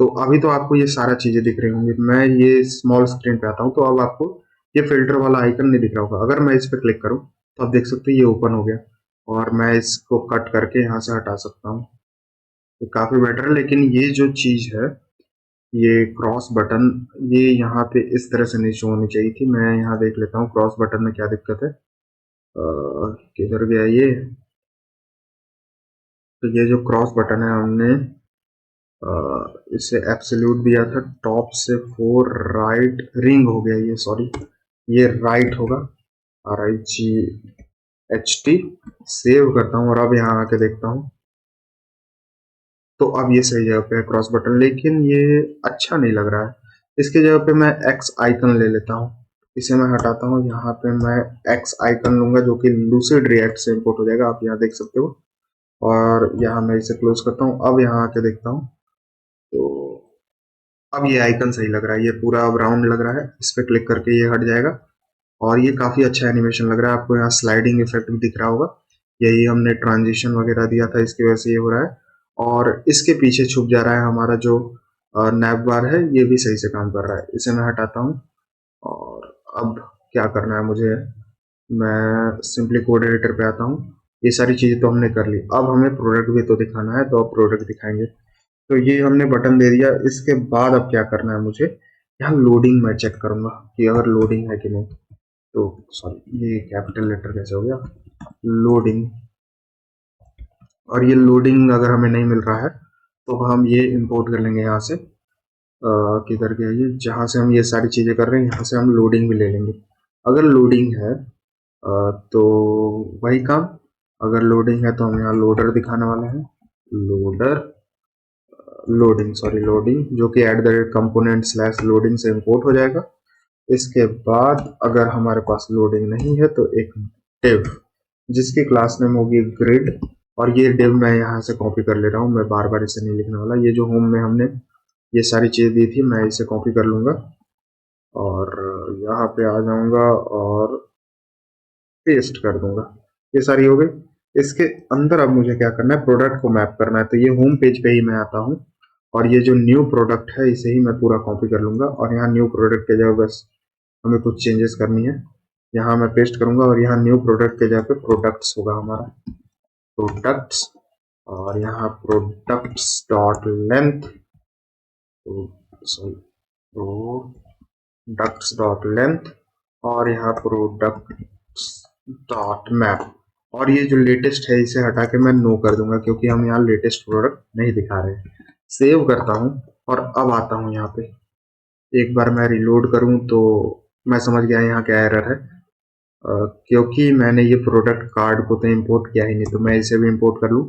तो अभी तो आपको ये सारा चीजें दिख रही होंगी। मैं ये स्मॉल स्क्रीन पे आता हूँ तो अब आपको ये फिल्टर वाला आइकन नहीं दिख रहा होगा। अगर मैं इस पर क्लिक करूँ तो आप देख सकते हो ये ओपन हो गया और मैं इसको कट करके यहाँ से हटा सकता हूँ। तो काफी बेटर है। लेकिन ये जो चीज है ये क्रॉस बटन ये यहाँ पे इस तरह से नहीं शो होनी चाहिए थी। मैं यहाँ देख लेता हूँ क्रॉस बटन में क्या दिक्कत है। किधर गया ये। तो ये जो क्रॉस बटन है हमने इसे एब्सोल्यूट दिया था टॉप से 4 राइट रिंग हो गया ये, सॉरी ये राइट होगा RIGHT। सेव करता हूँ और अब यहाँ आके देखता हूँ तो अब ये सही जगह पे है क्रॉस बटन, लेकिन ये अच्छा नहीं लग रहा है। इसके जगह पे मैं एक्स आइकन ले लेता हूँ। इसे मैं हटाता हूँ। यहाँ पे मैं एक्स आइकन लूंगा जो कि लूसिड रिएक्ट से इंपोर्ट हो जाएगा, आप यहाँ देख सकते हो। और यहाँ मैं इसे क्लोज करता हूँ। अब यहाँ आके देखता हूँ तो अब ये आइकन सही लग रहा है। ये पूरा अब राउंड लग रहा है। इस पर क्लिक करके ये हट जाएगा और ये काफी अच्छा एनिमेशन लग रहा है। आपको यहाँ स्लाइडिंग इफेक्ट भी दिख रहा होगा। यही हमने ट्रांजिशन वगैरह दिया था, इसकी वजह से ये हो रहा है। और इसके पीछे छुप जा रहा है हमारा जो नैप बार है, ये भी सही से काम कर रहा है। इसे मैं हटाता हूँ और अब क्या करना है मुझे, मैं सिंपली कोड एडिटर पे आता हूँ। ये सारी चीजें तो हमने कर ली। अब हमें प्रोडक्ट भी तो दिखाना है, तो अब प्रोडक्ट दिखाएंगे। तो ये हमने बटन दे दिया। इसके बाद अब क्या करना है मुझे, यहाँ लोडिंग मैं चेक करूंगा कि अगर लोडिंग है कि नहीं। तो सॉरी ये कैपिटल लेटर कैसे हो गया, लोडिंग। और ये लोडिंग अगर हमें नहीं मिल रहा है तो हम ये इंपोर्ट कर लेंगे यहाँ से। किधर गया ये, जहाँ से हम ये सारी चीज़ें कर रहे हैं यहाँ से हम लोडिंग भी ले लेंगे। अगर लोडिंग है तो वही काम। अगर लोडिंग है तो हम यहाँ लोडर दिखाने वाले हैं। लोडिंग जो कि @component/loading से इंपोर्ट हो जाएगा। इसके बाद अगर हमारे पास लोडिंग नहीं है तो एक div जिसकी क्लास नेम होगी ग्रिड, और ये div मैं यहाँ से कॉपी कर ले रहा हूँ। मैं बार बार इसे नहीं लिखने वाला। ये जो होम में हमने ये सारी चीज़ दी थी मैं इसे कॉपी कर लूँगा और यहाँ पे आ जाऊँगा और पेस्ट कर दूंगा। ये सारी हो गई। इसके अंदर अब मुझे क्या करना है, प्रोडक्ट को मैप करना है। तो ये होम पेज पे ही मैं आता हूँ और ये जो न्यू प्रोडक्ट है इसे ही मैं पूरा कॉपी कर लूंगा और यहाँ न्यू प्रोडक्ट के जगह बस हमें कुछ चेंजेस करनी है। यहाँ मैं पेस्ट करूंगा और यहाँ न्यू प्रोडक्ट के जगह पे प्रोडक्ट्स होगा हमारा, प्रोडक्ट्स, और यहाँ products dot length, sorry products dot length, और यहाँ प्रोडक्ट्स डॉट मैप। और ये जो लेटेस्ट है इसे हटा के मैं नो कर दूंगा क्योंकि हम यहाँ लेटेस्ट प्रोडक्ट नहीं दिखा रहे हैं। सेव करता हूँ और अब आता हूँ यहाँ पे, एक बार मैं रिलोड करूँ तो मैं समझ गया यहाँ क्या एरर है। क्योंकि मैंने ये प्रोडक्ट कार्ड को तो इंपोर्ट किया ही नहीं, तो मैं इसे भी इंपोर्ट कर लूँ।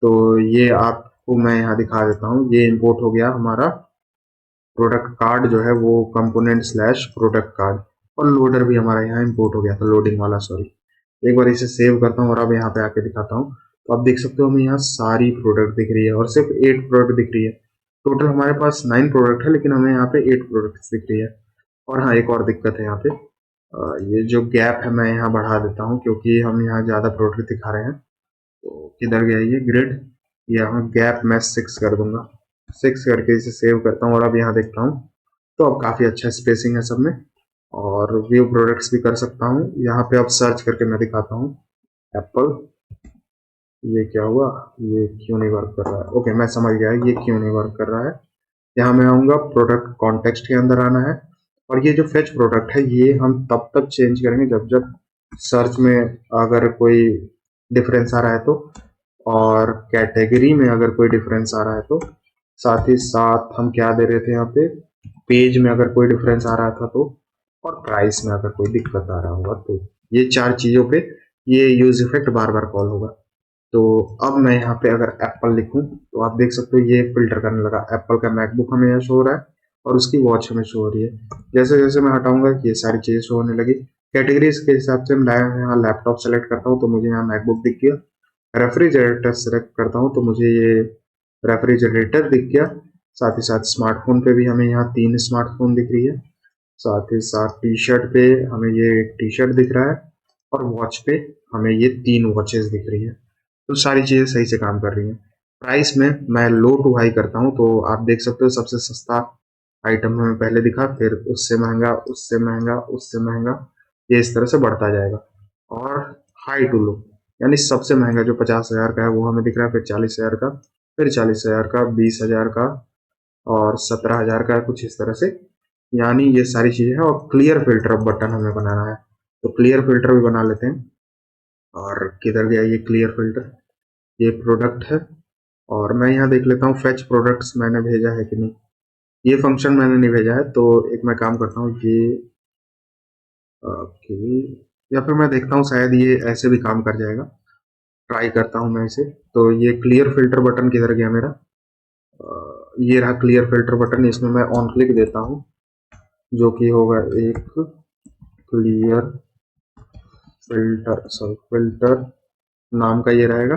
तो ये आपको मैं यहाँ दिखा देता हूँ, ये इंपोर्ट हो गया हमारा प्रोडक्ट कार्ड जो है वो कंपोनेंट स्लैश प्रोडक्ट कार्ड, और लोडर भी हमारा यहाँ इंपोर्ट हो गया था, लोडिंग वाला, सॉरी। एक बार इसे सेव करता हूँ और अब यहाँ पे आके दिखाता हूँ। तो आप देख सकते हो हमें यहाँ सारी प्रोडक्ट दिख रही है और सिर्फ 8 प्रोडक्ट दिख रही है। टोटल हमारे पास 9 प्रोडक्ट है लेकिन हमें यहाँ पे 8 प्रोडक्ट दिख रही है। और हाँ, एक और दिक्कत है यहाँ पे, ये जो गैप है मैं यहाँ बढ़ा देता हूँ क्योंकि हम यहाँ ज़्यादा प्रोडक्ट दिखा रहे हैं। तो किधर गया ये ग्रिड, यहाँ गैप मैं 6 कर दूंगा, 6 करके इसे सेव करता हूँ और अब यहाँ देखता हूँ तो अब काफ़ी अच्छा स्पेसिंग है सब में। और व्यू प्रोडक्ट्स भी कर सकता हूँ यहाँ पे। अब सर्च करके मैं दिखाता हूँ एप्पल, ये क्या हुआ, ये क्यों नहीं वर्क कर रहा है? ओके, मैं समझ गया ये क्यों नहीं वर्क कर रहा है। यहाँ मैं आऊँगा, प्रोडक्ट कॉन्टेक्स्ट के अंदर आना है, और ये जो फेच प्रोडक्ट है ये हम तब तक चेंज करेंगे जब जब सर्च में अगर कोई डिफरेंस आ रहा है तो, और कैटेगरी में अगर कोई डिफरेंस आ रहा है तो, साथ ही साथ हम क्या दे रहे थे यहाँ पे, पेज में अगर कोई डिफरेंस आ रहा था तो, और प्राइस में अगर कोई दिक्कत आ रहा होगा तो, ये 4 चीज़ों पे ये यूज इफेक्ट बार बार कॉल होगा। तो अब मैं यहाँ पे अगर एप्पल लिखूं तो आप देख सकते हो ये फिल्टर करने लगा। एप्पल का मैकबुक हमें यहाँ शो हो रहा है और उसकी वॉच हमें शो हो रही है। जैसे जैसे मैं हटाऊंगा ये सारी चीज़ें शो होने लगी। कैटेगरीज के हिसाब से मैं यहाँ लैपटॉप सेलेक्ट करता हूँ तो मुझे यहाँ मैकबुक दिख गया। रेफ्रिजरेटर सेलेक्ट करता हूँ तो मुझे ये रेफ्रिजरेटर दिख गया। साथ ही साथ स्मार्टफोन पे भी हमें यहाँ 3 स्मार्टफोन दिख रही है। साथ ही साथ टी शर्ट पे हमें ये टी शर्ट दिख रहा है, और वॉच पे हमें ये 3 वॉचेस दिख रही है। तो सारी चीज़ें सही से काम कर रही हैं। प्राइस में मैं लो टू हाई करता हूँ तो आप देख सकते हो सबसे सस्ता आइटम हमें पहले दिखा, फिर उससे महंगा, उससे महंगा, उससे महंगा, ये इस तरह से बढ़ता जाएगा। और हाई टू लो यानी सबसे महंगा जो 50,000 का है वो हमें दिख रहा है, फिर 40,000 का, फिर 40,000 का, 20,000 का, और 17,000 का, कुछ इस तरह से। यानी ये सारी चीज़ें हैं। और क्लियर फिल्टर बटन हमें बनाना है तो क्लियर फिल्टर भी बना लेते हैं। और किधर गया ये क्लियर फिल्टर, ये प्रोडक्ट है, और मैं यहाँ देख लेता हूँ फेच प्रोडक्ट्स मैंने भेजा है कि नहीं। ये फंक्शन मैंने नहीं भेजा है तो एक मैं काम करता हूँ, ये ओके, या फिर मैं देखता हूँ शायद ये ऐसे भी काम कर जाएगा। ट्राई करता हूँ मैं इसे। तो ये क्लियर फिल्टर बटन किधर गया मेरा, ये रहा क्लियर फिल्टर बटन। इसमें मैं ऑन क्लिक देता हूँ जो कि होगा एक क्लियर फिल्टर, सॉरी फिल्टर नाम का ये रहेगा।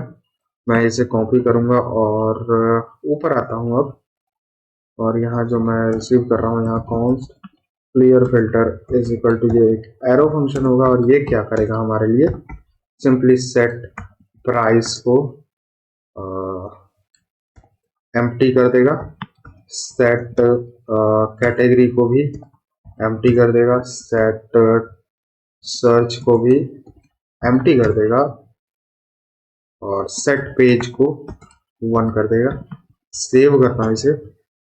मैं इसे कॉपी करूंगा और ऊपर आता हूँ अब, और यहाँ जो मैं रिसीव कर रहा हूँ यहाँ const clear filter is equal to, ये एक एरो फंक्शन होगा और ये क्या करेगा हमारे लिए, सिंपली सेट प्राइस को एम्प्टी कर देगा, सेट कैटेगरी को भी एम्प्टी कर देगा, सेट सर्च को भी एम्प्टी कर देगा, और सेट पेज को 1 कर देगा। सेव करता हूँ इसे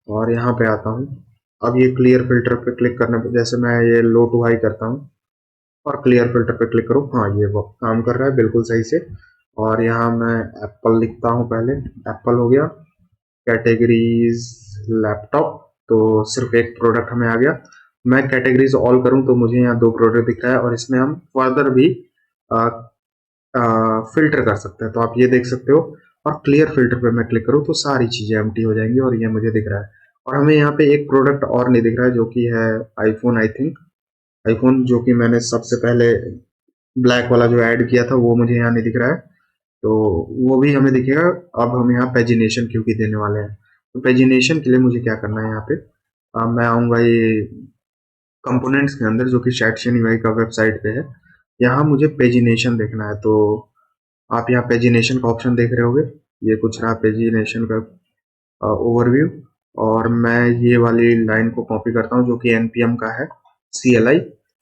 और यहाँ पे आता हूँ। अब ये क्लियर फिल्टर पे क्लिक करने पे, जैसे मैं ये लो टू हाई करता हूँ और क्लियर फिल्टर पे क्लिक करूँ, हाँ ये वो काम कर रहा है बिल्कुल सही से। और यहाँ मैं एप्पल लिखता हूँ, पहले एप्पल हो गया, कैटेगरीज लैपटॉप, तो सिर्फ एक प्रोडक्ट हमें आ गया। मैं कैटेगरीज ऑल करूँ तो मुझे यहाँ 2 प्रोडक्ट दिख रहा है, और इसमें हम फर्दर भी फिल्टर कर सकते हैं, तो आप ये देख सकते हो। और क्लियर फिल्टर पे मैं क्लिक करूँ तो सारी चीज़ें एम्प्टी हो जाएंगी और ये मुझे दिख रहा है। और हमें यहाँ पे एक प्रोडक्ट और नहीं दिख रहा है जो कि है आईफोन, आई थिंक आईफोन, जो कि मैंने सबसे पहले ब्लैक वाला जो ऐड किया था वो मुझे यहाँ नहीं दिख रहा है, तो वो भी हमें दिखेगा। अब हम यहाँ पेजिनेशन क्यों की देने वाले हैं, तो पेजिनेशन के लिए मुझे क्या करना है, यहाँ पे मैं आऊँगा ये कंपोनेंट्स के अंदर जो कि चैट शनिवाई का वेबसाइट पे है। यहाँ मुझे पेजिनेशन देखना है, तो आप यहाँ पेजिनेशन का ऑप्शन देख रहे होगे, ये कुछ रहा पेजिनेशन का ओवरव्यू। और मैं ये वाली लाइन को कॉपी करता हूँ जो कि npm का है CLI,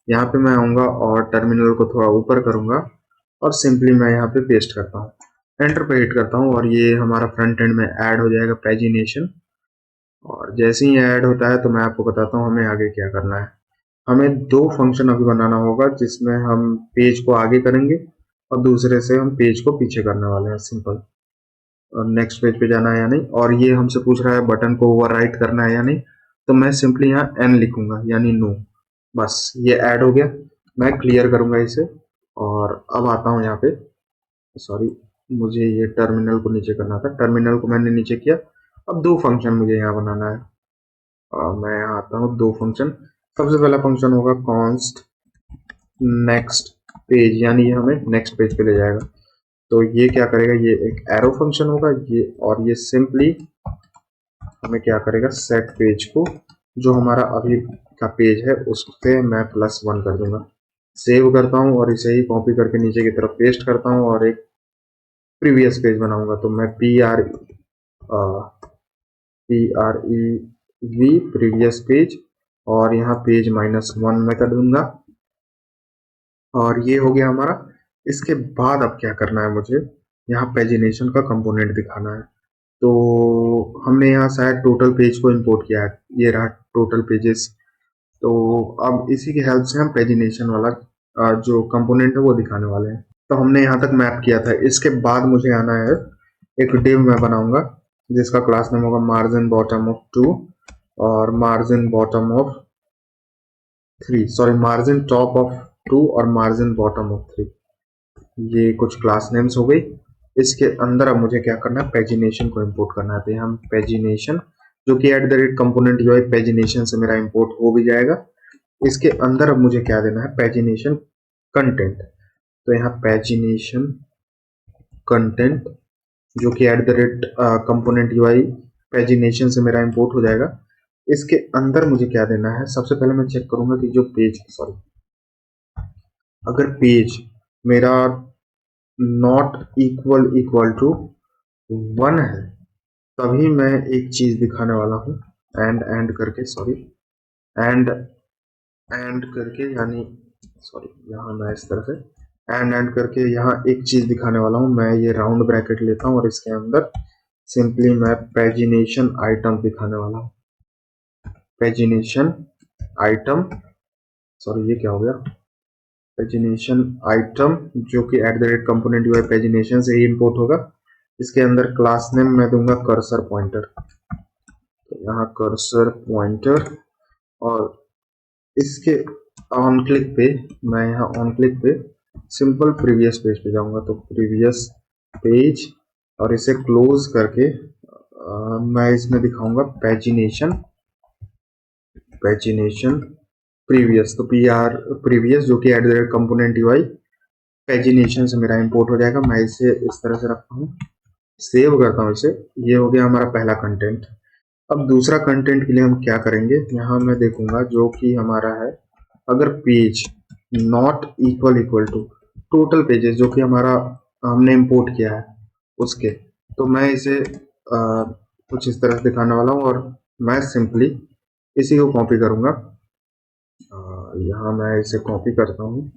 यहाँ पे मैं आऊँगा और टर्मिनल को थोड़ा ऊपर करूँगा और सिंपली मैं यहाँ पे पेस्ट करता हूँ, एंटर पे हिट करता हूँ और ये हमारा फ्रंट एंड में ऐड हो जाएगा पैजिनेशन। और जैसे ही ऐड होता है तो मैं आपको बताता हूँ हमें आगे क्या करना है। हमें दो फंक्शन अभी बनाना होगा जिसमें हम पेज को आगे करेंगे और दूसरे से हम पेज को पीछे करने वाले हैं, सिंपल। और नेक्स्ट पेज पे जाना है या नहीं, और ये हमसे पूछ रहा है बटन को ओवरराइट करना है या नहीं, तो मैं सिंपली यहाँ एन लिखूंगा यानी नो। बस ये ऐड हो गया, मैं क्लियर करूंगा इसे और अब आता हूँ यहाँ पे। सॉरी, मुझे ये टर्मिनल को नीचे करना था, टर्मिनल को मैंने नीचे किया। अब दो फंक्शन मुझे यहाँ बनाना है। मैं यहाँ आता हूँ, दो फंक्शन। सबसे पहला फंक्शन होगा कॉन्स्ट नेक्स्ट पेज, यानी ये हमें नेक्स्ट पेज पे ले जाएगा। तो ये क्या करेगा, ये एक एरो फंक्शन होगा ये, और ये सिंपली हमें क्या करेगा, सेट पेज को जो हमारा अभी का पेज है उससे मैं +1 कर दूंगा। सेव करता हूँ और इसे ही कॉपी करके नीचे की तरफ पेस्ट करता हूँ और एक प्रीवियस पेज बनाऊंगा। तो मैं PREV प्रीवियस पेज और यहाँ पेज -1 में कर दूंगा और ये हो गया हमारा। इसके बाद अब क्या करना है, मुझे यहाँ पेजिनेशन का कंपोनेंट दिखाना है। तो हमने यहाँ शायद टोटल पेज को इंपोर्ट किया है, ये रहा टोटल पेजेस। तो अब इसी की हेल्प से हम पेजिनेशन वाला जो कंपोनेंट है वो दिखाने वाले हैं। तो हमने यहाँ तक मैप किया था, इसके बाद मुझे आना है, एक डिव मैं बनाऊंगा जिसका क्लास नेम होगा मार्जिन बॉटम ऑफ 2 और margin bottom of 3, sorry margin top of 2 और मार्जिन बॉटम ऑफ 3। ये कुछ क्लास नेम्स हो गई। इसके अंदर अब मुझे क्या करना है, पेजिनेशन को इंपोर्ट करना है। तो यहाँ पेजिनेशन जो कि @component UI पेजिनेशन से मेरा इंपोर्ट हो भी जाएगा। इसके अंदर अब मुझे क्या देना है, पेजिनेशन कंटेंट। तो यहाँ पेजिनेशन कंटेंट जो कि @component UI पेजिनेशन से मेरा इंपोर्ट हो जाएगा। इसके अंदर मुझे क्या देना है, सबसे पहले मैं चेक करूंगा कि जो पेज, सॉरी, अगर पेज मेरा नॉट इक्वल टू 1 है तभी मैं एक चीज दिखाने वाला हूँ, एंड करके, सॉरी, एंड करके, यानी सॉरी यहाँ मैं इस तरह से एंड करके यहाँ एक चीज दिखाने वाला हूँ। मैं ये राउंड ब्रैकेट लेता हूँ और इसके अंदर सिंपली मैं पेजिनेशन आइटम दिखाने वाला हूँ। पेजिनेशन आइटम, सॉरी ये क्या हो गया, पेजिनेशन आइटम जो कि @component UI पेजिनेशन से ही इंपोर्ट होगा। इसके अंदर क्लास नेम मैं दूंगा कर्सर पॉइंटर। तो यहाँ कर्सर पॉइंटर, और इसके ऑन क्लिक पे, मैं यहाँ ऑन क्लिक पे सिंपल प्रीवियस पेज पे जाऊंगा। तो प्रीवियस पेज, और इसे क्लोज करके मैं इसमें दिखाऊंगा पेजिनेशन प्रीवियस। तो प्रीवियस जो कि @component UI पेजिनेशन से मेरा इंपोर्ट हो जाएगा। मैं इसे इस तरह से रखता हूँ, सेव करता हूँ इसे। ये हो गया हमारा पहला कंटेंट। अब दूसरा कंटेंट के लिए हम क्या करेंगे, यहाँ मैं देखूंगा जो कि हमारा है, अगर page not equal to total pages जो कि हमारा हमने इंपोर्ट किया है उसके, तो मैं इसे कुछ इस तरह से दिखाने वाला हूँ और मैं सिंपली इसी को कॉपी करूंगा। यहाँ मैं इसे कॉपी करता हूँ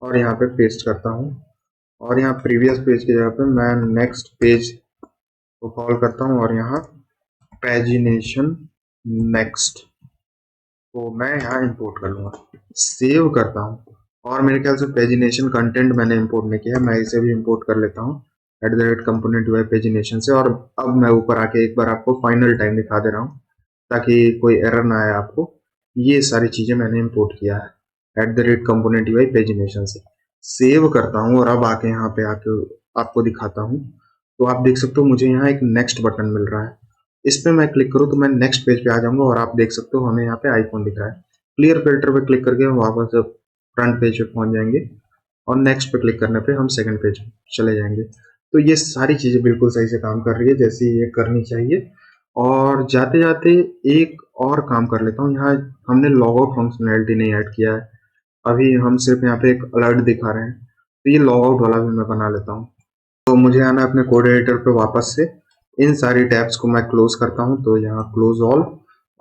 और यहाँ पे पेस्ट करता हूँ और यहाँ प्रीवियस पेज की जगह पे मैं नेक्स्ट पेज को कॉल करता हूँ और यहाँ पेजिनेशन नेक्स्ट को मैं यहाँ इंपोर्ट कर लूँगा, सेव करता हूँ। और मेरे ख्याल से पेजिनेशन कंटेंट मैंने इंपोर्ट नहीं किया, मैं इसे भी इंपोर्ट कर लेता हूँ @component UI पेजिनेशन से। और अब मैं ऊपर आके एक बार आपको फाइनल टाइम दिखा दे रहा हूँ ताकि कोई एरर ना आए आपको। ये सारी चीजें मैंने इंपोर्ट किया है @component UI पेजिनेशन से। सेव करता हूँ और अब आके यहाँ पे आके आपको दिखाता हूँ। तो आप देख सकते हो मुझे यहाँ एक नेक्स्ट बटन मिल रहा है। इस पे मैं क्लिक करूँ तो मैं नेक्स्ट पेज पे आ जाऊंगा और आप देख सकते हो हमें यहाँ पे आइकॉन दिख रहा है। क्लियर फिल्टर पे क्लिक करके हम वापस फ्रंट पेज पे पहुंच जाएंगे और नेक्स्ट पे क्लिक करने पे हम सेकंड पेज पे चले जाएंगे। तो ये सारी चीजें बिल्कुल सही से काम कर रही है जैसे ये करनी चाहिए। और जाते जाते एक और काम कर लेता हूँ, यहाँ हमने लॉग आउट फंक्शनैलिटी नहीं ऐड किया है, अभी हम सिर्फ यहाँ पे एक अलर्ट दिखा रहे हैं। तो ये लॉग आउट वाला भी मैं बना लेता हूँ। तो मुझे आना है अपने कोड एडिटर पे वापस से, इन सारी टैब्स को मैं क्लोज करता हूँ। तो यहाँ क्लोज ऑल,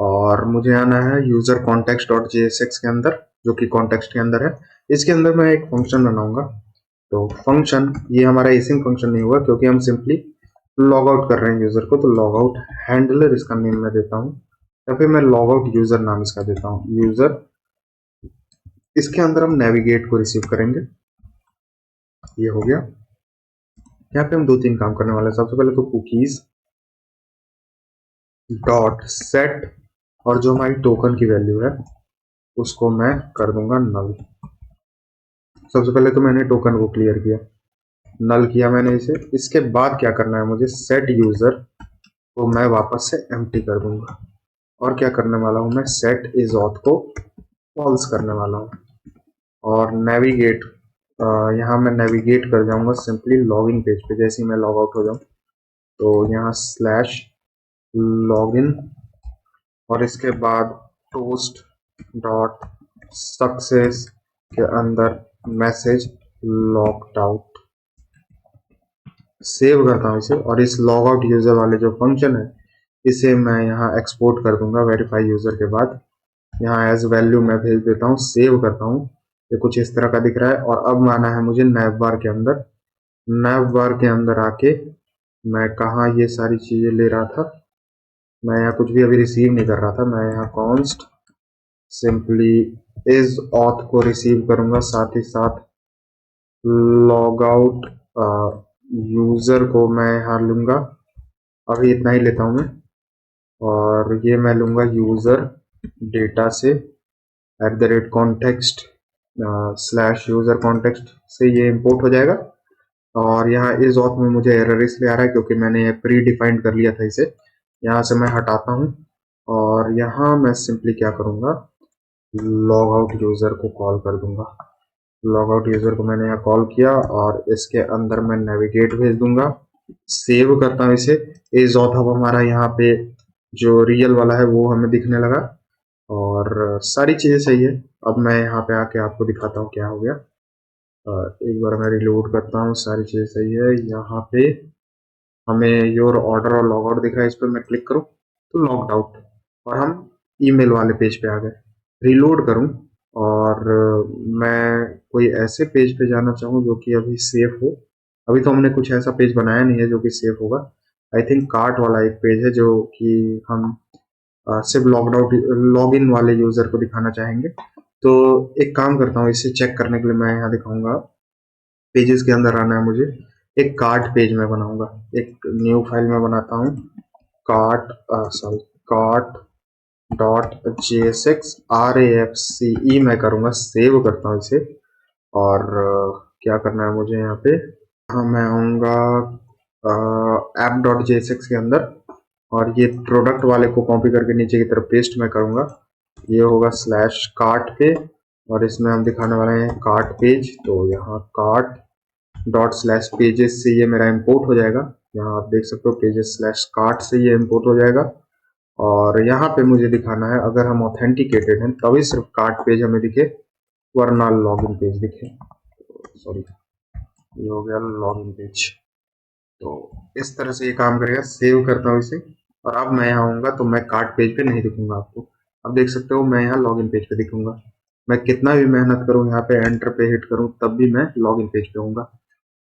और मुझे आना है यूजर कॉन्टेक्स्ट डॉट JSX के अंदर, जो कि कॉन्टेक्स्ट के अंदर है। इसके अंदर मैं एक फंक्शन बनाऊंगा। तो फंक्शन ये हमारा एसिंक फंक्शन नहीं हुआ क्योंकि हम सिंपली लॉग आउट कर रहे हैं यूजर को। तो लॉग आउट हैंडलर इसका नेम मैं देता हूँ, या फिर मैं लॉग आउट यूजर नाम इसका देता हूँ, यूजर। इसके अंदर हम नेविगेट को रिसीव करेंगे। ये हो गया। यहाँ पे हम दो तीन काम करने वाले हैं। सबसे पहले तो कुकीज डॉट सेट, और जो हमारी टोकन की वैल्यू है उसको मैं कर दूंगा नल। सबसे पहले तो मैंने टोकन को क्लियर किया, नल किया मैंने इसे। इसके बाद क्या करना है मुझे, सेट यूजर को मैं वापस से एम्प्टी कर दूंगा। और क्या करने वाला हूं मैं, सेट इज ऑथ को फॉल्स करने वाला हूं। और नेविगेट, यहाँ मैं नेविगेट कर जाऊंगा सिंपली लॉगिन पेज पे। जैसे ही मैं लॉग आउट हो जाऊं तो यहाँ स्लैश लॉगिन, और इसके बाद टोस्ट डॉट सक्सेस के अंदर मैसेज लॉग्ड आउट। सेव करता हूँ इसे, और इस लॉग आउट यूजर वाले जो फंक्शन है इसे मैं यहाँ एक्सपोर्ट कर दूंगा वेरीफाई यूजर के बाद। यहाँ एज वैल्यू मैं भेज देता हूँ, सेव करता हूँ। ये कुछ इस तरह का दिख रहा है। और अब आना है मुझे नैव बार के अंदर। नैव बार के अंदर आके मैं कहाँ ये सारी चीजें ले रहा था, मैं यहाँ कुछ भी अभी रिसीव नहीं कर रहा था। मैं यहाँ कॉन्स्ट सिंपली इज ऑथ को रिसीव करूंगा, साथ ही साथ लॉग आउट यूजर को मैं यहाँ लूंगा। अभी इतना ही लेता हूँ मैं, और ये मैं लूंगा यूजर डेटा से at the rate context slash user context से ये इंपोर्ट हो जाएगा। और यहाँ इज ऑथ में मुझे एरर इसलिए आ रहा है क्योंकि मैंने ये प्री डिफाइंड कर लिया था इसे। यहाँ से मैं हटाता हूँ, और यहाँ मैं सिंपली क्या करूँगा, लॉग आउट यूजर को कॉल कर दूंगा। लॉग आउट यूजर को मैंने यहाँ कॉल किया, और इसके अंदर मैं नेविगेट भेज दूंगा। सेव करता हूँ इसे। इज ऑथ अब हमारा यहाँ पे जो रियल वाला है वो हमें दिखने लगा, और सारी चीजें सही है। अब मैं यहाँ पे आके आपको दिखाता हूँ क्या हो गया। एक बार मैं रिलोड करता हूँ, सारी चीजें सही है। यहाँ पे हमें योर ऑर्डर और लॉग आउट दिख रहा है, इस पर मैं क्लिक करूँ तो लॉग्ड आउट, और हम ईमेल वाले पेज पे आ गए। रिलोड करूँ और मैं कोई ऐसे पेज पे जाना चाहूँ जो कि अभी सेफ हो। अभी तो हमने कुछ ऐसा पेज बनाया नहीं है जो कि सेफ होगा। आई थिंक कार्ट वाला एक पेज है जो कि हम सिर्फ लॉग्ड आउट लॉग इन वाले यूजर को दिखाना चाहेंगे। तो एक काम करता हूँ, इसे चेक करने के लिए मैं यहाँ दिखाऊंगा। पेजेस के अंदर आना है मुझे, एक कार्ट पेज में बनाऊंगा। एक न्यू फाइल में बनाता हूँ, cart sorry cart dot JSX RAFCE मैं करूँगा। सेव करता हूँ इसे। और क्या करना है मुझे यहाँ पे, हाँ मैं आऊँगा ऐप डॉट JSX के अंदर, और ये प्रोडक्ट वाले को कॉपी करके नीचे की तरफ पेस्ट मैं करूँगा। ये होगा स्लैश कार्ट पे, और इसमें हम दिखाने वाले हैं कार्ट पेज। तो यहाँ कार्ट डॉट स्लैश पेजेस से ये मेरा इंपोर्ट हो जाएगा। यहाँ आप देख सकते हो पेजेस स्लैश कार्ट से ये इंपोर्ट हो जाएगा। और यहाँ पे मुझे दिखाना है अगर हम ऑथेंटिकेटेड हैं तभी सिर्फ कार्ट पेज हमें दिखे, वरना लॉगिन पेज दिखे। सॉरी, ये हो गया लॉगिन पेज। तो इस तरह से ये काम करेगा। सेव करता हूँ इसे, और अब मैं यहाँ आऊँगा तो मैं कार्ट पेज पे नहीं दिखूंगा आपको। अब देख सकते हो मैं यहाँ लॉगिन पेज पे दिखूंगा। मैं कितना भी मेहनत करूँ, यहाँ पे एंटर पे हिट करूँ, तब भी मैं लॉगिन पेज पे आऊँगा।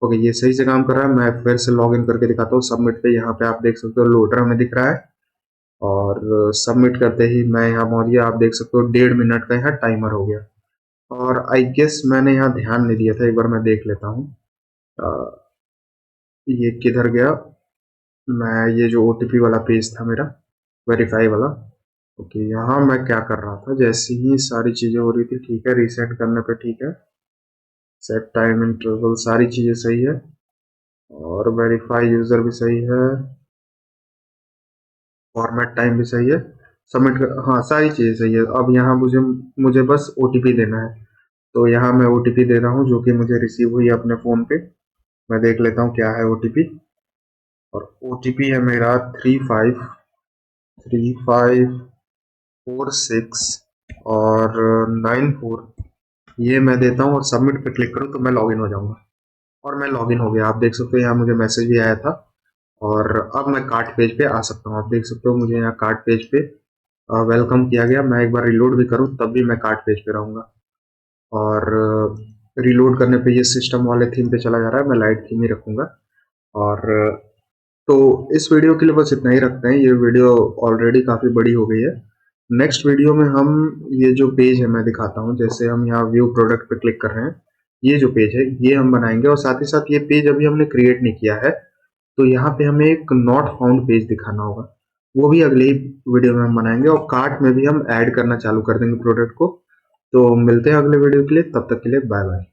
ओके, ये सही से काम कर रहा है। मैं फिर से लॉगिन करके दिखाता हूँ सबमिट पे। यहाँ पे आप देख सकते हो लोडर हमें दिख रहा है, और सबमिट करते ही मैं यहाँ पहुँच गया। आप देख सकते हो 1.5 मिनट का यहाँ टाइमर हो गया। और आई गेस मैंने यहाँ ध्यान नहीं दिया था, एक बार मैं देख लेता हूँ ये किधर गया। मैं ये जो OTP वाला पेज था मेरा वेरीफाई वाला, ओके, यहाँ मैं क्या कर रहा था, जैसे ही सारी चीज़ें हो रही थी ठीक है, रीसेट करने पे ठीक है, सेट टाइम इंटरवल सारी चीज़ें सही है, और वेरीफाई यूज़र भी सही है, फॉर्मेट टाइम भी सही है, सबमिट कर, हाँ सारी चीज़ें सही है। अब यहाँ मुझे मुझे बस OTP देना है। तो यहाँ मैं OTP दे रहा हूँ जो कि मुझे रिसीव हुई है अपने फ़ोन पे। मैं देख लेता हूँ क्या है OTP, और OTP है मेरा 353546 और 94। ये मैं देता हूँ और सबमिट पे क्लिक करूँ तो मैं लॉगिन हो जाऊंगा। और मैं लॉगिन हो गया। आप देख सकते हो यहाँ मुझे मैसेज भी आया था। और अब मैं कार्ट पेज पे आ सकता हूँ। आप देख सकते हो मुझे यहाँ कार्ट पेज पे वेलकम किया गया। मैं एक बार रिलोड भी करूँ तब भी मैं कार्ट पेज पे रहूँगा, और रिलोड करने पे ये सिस्टम वाले थीम पे चला जा रहा है। मैं लाइट थीम ही रखूँगा। और तो इस वीडियो के लिए बस इतना ही रखते हैं। ये वीडियो ऑलरेडी काफ़ी बड़ी हो गई है। नेक्स्ट वीडियो में हम ये जो पेज है मैं दिखाता हूँ। जैसे हम यहाँ व्यू प्रोडक्ट पे क्लिक कर रहे हैं, ये जो पेज है ये हम बनाएंगे, और साथ ही साथ ये पेज अभी हमने क्रिएट नहीं किया है, तो यहाँ पे हमें एक नॉट फाउंड पेज दिखाना होगा। वो भी अगले ही वीडियो में हम बनाएंगे, और कार्ट में भी हम ऐड करना चालू कर देंगे प्रोडक्ट को। तो मिलते हैं अगले वीडियो के लिए, तब तक के लिए बाय बाय।